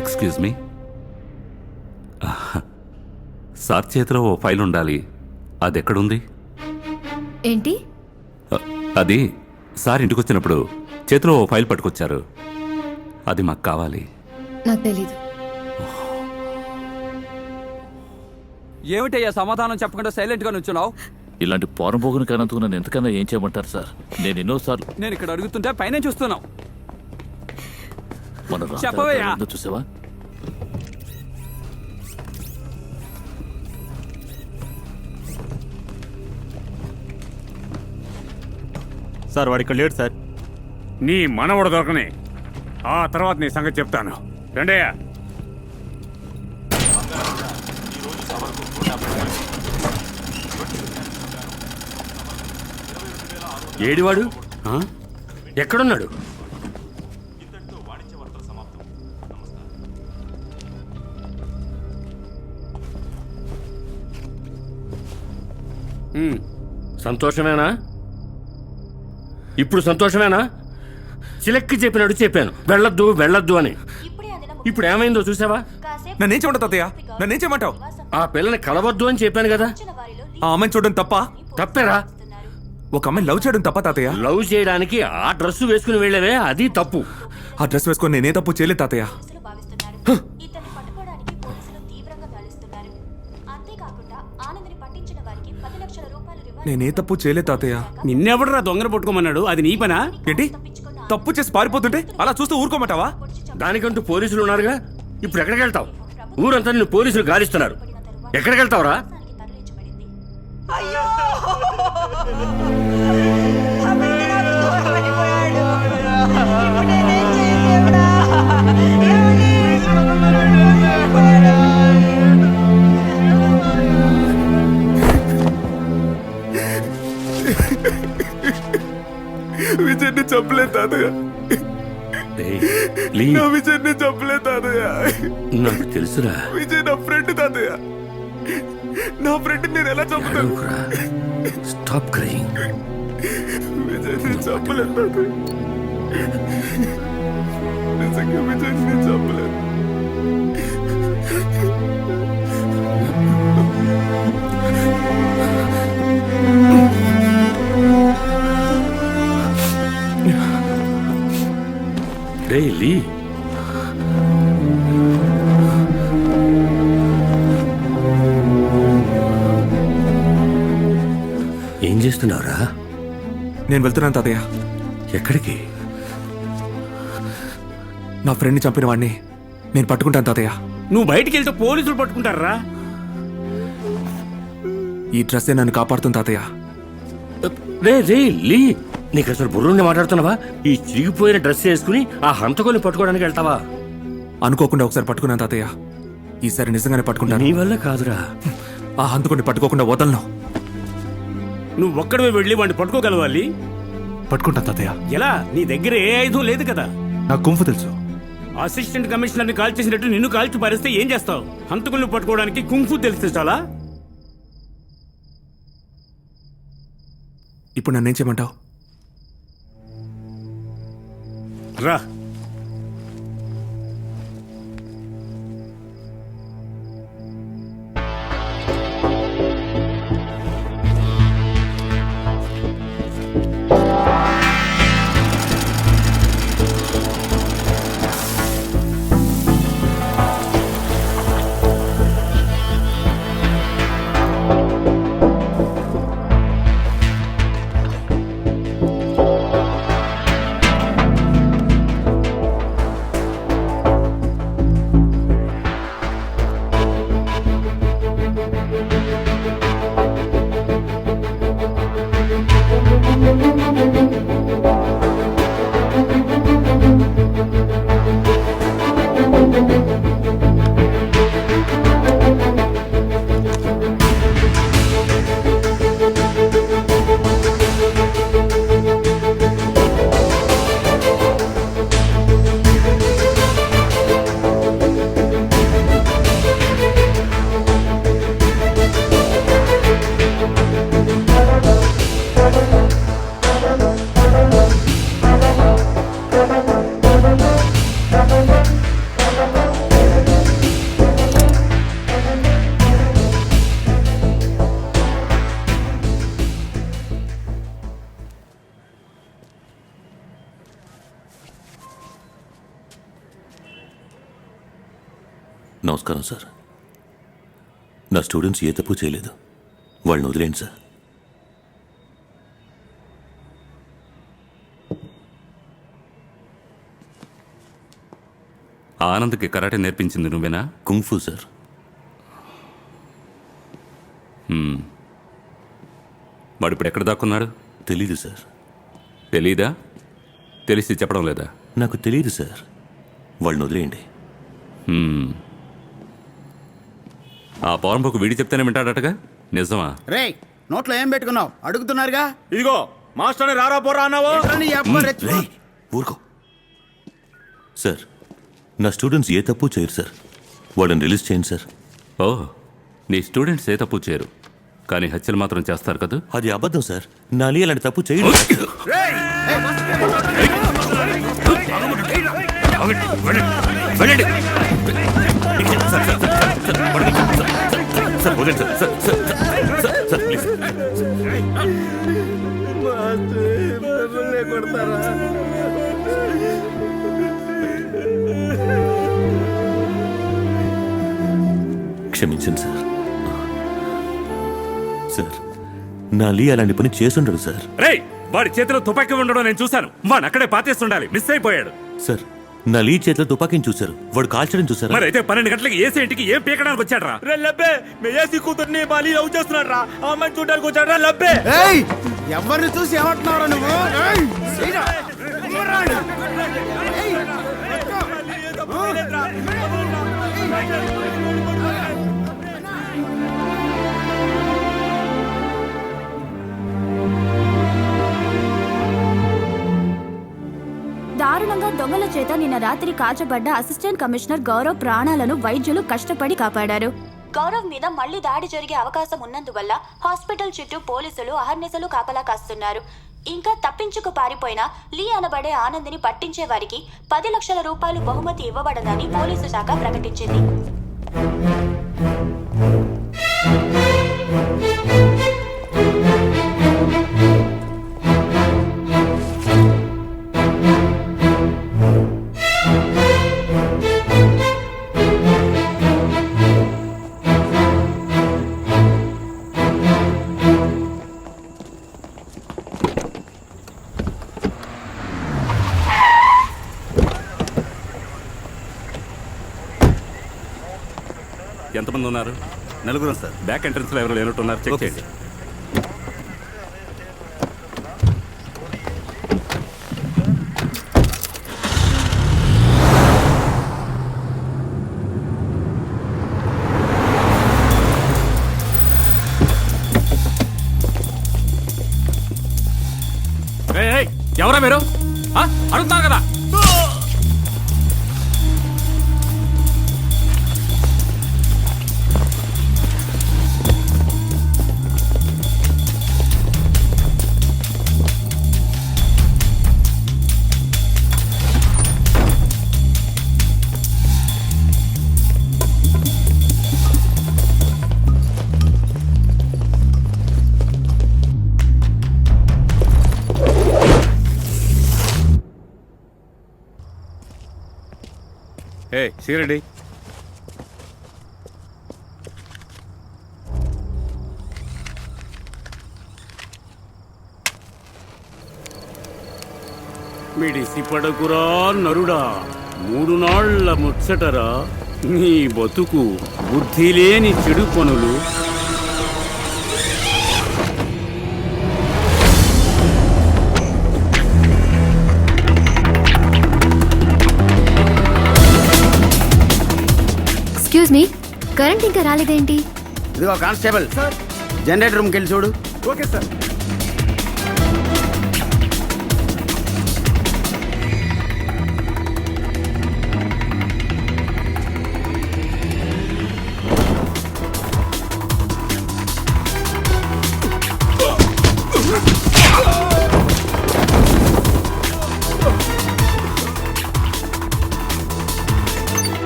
Excuse me. Sir చేతిలో ఓ file ఉండాలి, అది ఎక్కడుంది? ఏంటి? అది సార్ ఇంటికి వచ్చినప్పుడు చేతిలో ఓ ఫైల్ పట్టుకొచ్చారు, అది మాకు కావాలి. నాకు తెలీదు. ఏమిటయ్యా సమాధానం చెప్పకుండా సైలెంట్ గా నుంచున్నావు? ఇలాంటి పోరంపోగుని కనందుకు నన్ను ఎంతకన్నా ఏం చేయమంటారు సార్? నేను ఎన్నోసార్లు నేను ఇక్కడ అడుగుతుంటే పైన చూస్తున్నావు. మన చెప్పవయ్యా. చూసావా? సార్ వాడు ఇక్కడ లేడు సార్. నీ మనవడు దొరకని, ఆ తర్వాత నీ సంగతి చెప్తాను. రండయ్యా. ఏడివాడు? ఎక్కడున్నాడు? సంతోషమేనా? ఇప్పుడు సంతోషమేనా? చిలక్కి చెప్పినట్టు చెప్పాను, వెళ్ళొద్దు వెళ్ళొద్దు అని. ఇప్పుడు ఏమైందో చూసావా? నన్నేం చేయమంటావు తాతయ్య? నన్నేం చేయమంటావు? ఆ పిల్లని కలవద్దు అని చెప్పాను కదా. ఆ అమ్మాయిని చూడడం తప్ప? తప్పేరా? ఒక అమ్మాయిని లవ్ చేయడం తప్ప తాతయ్య? లవ్ చేయడానికి ఆ డ్రెస్సు వేసుకుని వెళ్ళవే, అది తప్పు. ఆ డ్రెస్ వేసుకొని నేనే తప్పు చేయలేదు తాతయ్య. నేనే తప్పు చేయలేదు తాతయ్య. నిన్నెవడరా దొంగను పట్టుకోమన్నాడు? అది నీ పనా? ఏంటి? తప్పు చేసి పారిపోతుంటే అలా చూస్తూ ఊరుకోమంటావా? దానికంటూ పోలీసులు ఉన్నారుగా. ఇప్పుడు ఎక్కడికి వెళ్తావు? ఊరంతా నిన్ను పోలీసులు గాలిస్తున్నారు. ఎక్కడికి వెళ్తావురా? విజయ్ని చంపలేదు తాతయ్య. నా విజయ్ని చంపలేదు తాతయ్య. నాకు తెలుసురా. విజయ్ నా ఫ్రెండ్ తాతయ్య. నా ఫ్రెండ్ నేను ఎలా చంపుతాను? Stop crying. విజయ్ని చంపలేదు తాతయ్య. నిజంగా విజయ్ని చంపలేదు. లీ, ఏం చేస్తున్నావురా? నేను వెళ్తున్నాను తాతయ్య. ఎక్కడికి? నా ఫ్రెండ్ని చంపిన వాడిని నేను పట్టుకుంటాను తాతయ్య. నువ్వు బయటికి వెళ్తే పోలీసులు పట్టుకుంటారా? ఈ డ్రెస్సే నన్ను కాపాడుతుంది తాతయ్య. రే రే లీ, నీకు అసలు బుర్రుండి మాట్లాడుతున్నావా? ఈ చిరిగిపోయిన డ్రెస్ వేసుకుని ఆ హంతకొని పట్టుకోవడానికి వెళ్తావా? అనుకోకుండా ఒకసారి పట్టుకున్నాను తాతయ్య. ఈసారి నిజంగానే పట్టుకుంటాను. నీ వల్ల కాదురా. ఆ హంతకొని పట్టుకోకుండా వదలను. నువ్వు ఒక్కడివే వెళ్ళి వాడిని పట్టుకోగలవాలి. పట్టుకుంటాను తాతయ్య. ఎలా? నీ దగ్గర ఏ ఆయుధం లేదు కదా. నాకు కుంఫు తెలుసు. అసిస్టెంట్ కమిషనర్ని కాల్ చేసినట్టు నిన్ను కాల్చి పారిస్తే ఏం చేస్తావు? హంతకులను పట్టుకోవడానికి కుంఫు తెలిస్తే చాలా. ఇప్పుడు నన్నేం చేయమంటావు? రా. నమస్కారం సార్. నా స్టూడెంట్స్ ఏ తప్పు చేయలేదు, వాళ్ళని వదిలేండి సార్. ఆనంద్కి కరాటే నేర్పించింది నువ్వేనా? Kung fu sir. వాడు ఇప్పుడు ఎక్కడ దాక్కున్నాడు? తెలీదు సార్. తెలీదా? తెలిసి చెప్పడం లేదా? నాకు తెలీదు సార్, వాళ్ళని వదిలేయండి. ఆ పౌరంబోకు వీడి చెప్తేనే వింటాడటగా, నిజమా? రే నోట్లో ఏం పెట్టుకున్నావు? అడుగుతున్నారుగా. ఇదిగో మాస్టర్ని రారా పోరా అన్నావు. రేయ్, ఊరుకో సార్. నా స్టూడెంట్స్ ఏ తప్పు చేయరు సార్, వాళ్ళని రిలీజ్ చేయండి సార్. ఓ, నీ స్టూడెంట్స్ ఏ తప్పు చేయరు, కానీ హత్యలు మాత్రం చేస్తారు కదా? అది అబద్ధం సార్. నా అలీ అలాంటి తప్పు చేయడు. సార్ వదిలేండి సార్. Sir please. క్షమించండి సార్. సార్ నా అలీ అలాంటి పని చేసుండడు సార్. రేయ్, వాడి చేతిలో తుపాకీ ఉండడం నేను చూశాను. వాడు అక్కడే పాతేస్తుండాలి, మిస్ అయిపోయాడు. సార్ నా అలీ చేతిలో తుపాకీని చూశారు, వాడు కాల్చడం చూశారు. మరి అయితే 12 గంటలకి ఏసీ ఇంటికి ఏం పీకడానికి వచ్చాడు రా? ఏసీ కూతుర్ని బాలి లవ్ చేస్తున్నాడు రా, ఆ అమ్మాయిని చూడడానికి వచ్చాడు రా. లబ్బే ఎవరిని చూసి ఏమంటున్నావు నువ్వు? ఏయ్, చేయరా. కుమ్మరాడు. ఏయ్, దారుణంగా దొంగల చేత నిన్న రాత్రి కాచబడ్డ అసిస్టెంట్ కమిషనర్ గౌరవ్ ప్రాణాలను వైద్యులు కష్టపడి కాపాడారు. గౌరవ్ మీద మళ్లీ దాడి జరిగే అవకాశం ఉన్నందువల్ల హాస్పిటల్ చుట్టూ పోలీసులు అహర్నిశలు కాపలా కాస్తున్నారు. ఇంకా తప్పించుకు పారిపోయిన లీ అనబడే ఆనంద్ని పట్టించే వారికి 10 లక్షల రూపాయలు బహుమతి ఇవ్వబడదని పోలీసు శాఖ ప్రకటించింది. ఎంతమంది ఉన్నారు? నలుగురం సార్. బ్యాక్ ఎంట్రన్స్ లో ఎవరు లేనట్టున్నారు, చెక్ చేయండి. ఎవరా మీరు? అడుగుతున్నా కదా. సిగరెడ్డి మిడిసి పడకురా నరుడా, 3 నాళ్ల ముచ్చటరా నీ బతుకు. బుద్ధి లేని చెడు పనులు. ఎక్స్క్యూజ్ మీ, కరెంట్ ఇంకా రాలేదేంటి? ఇదిగో కానిస్టేబుల్, జనరేటర్ రూమ్కి వెళ్ళి చూడు. Okay sir.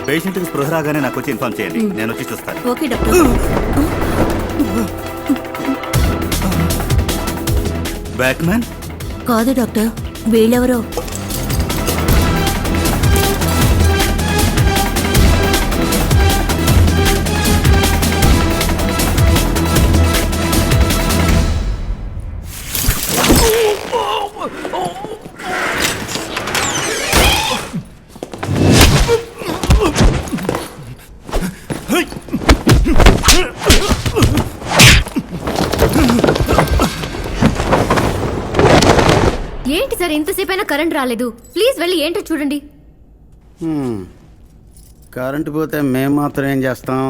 పేషెంట్కి స్పృహ రాగానే నాకు వచ్చి ఇన్ఫార్మ్ చేయండి, నేను వచ్చి చూస్తాను. Okay doctor. బ్యాట్మ్యాన్ కాదు డాక్టర్, వీళ్ళెవరో. ఏంటి సార్ ఇంతసేపు అయినా కరెంట్ రాలేదు ప్లీజ్ వెళ్ళి ఏంటో చూడండి. కరెంటు పోతే మేము మాత్రం ఏం చేస్తాం?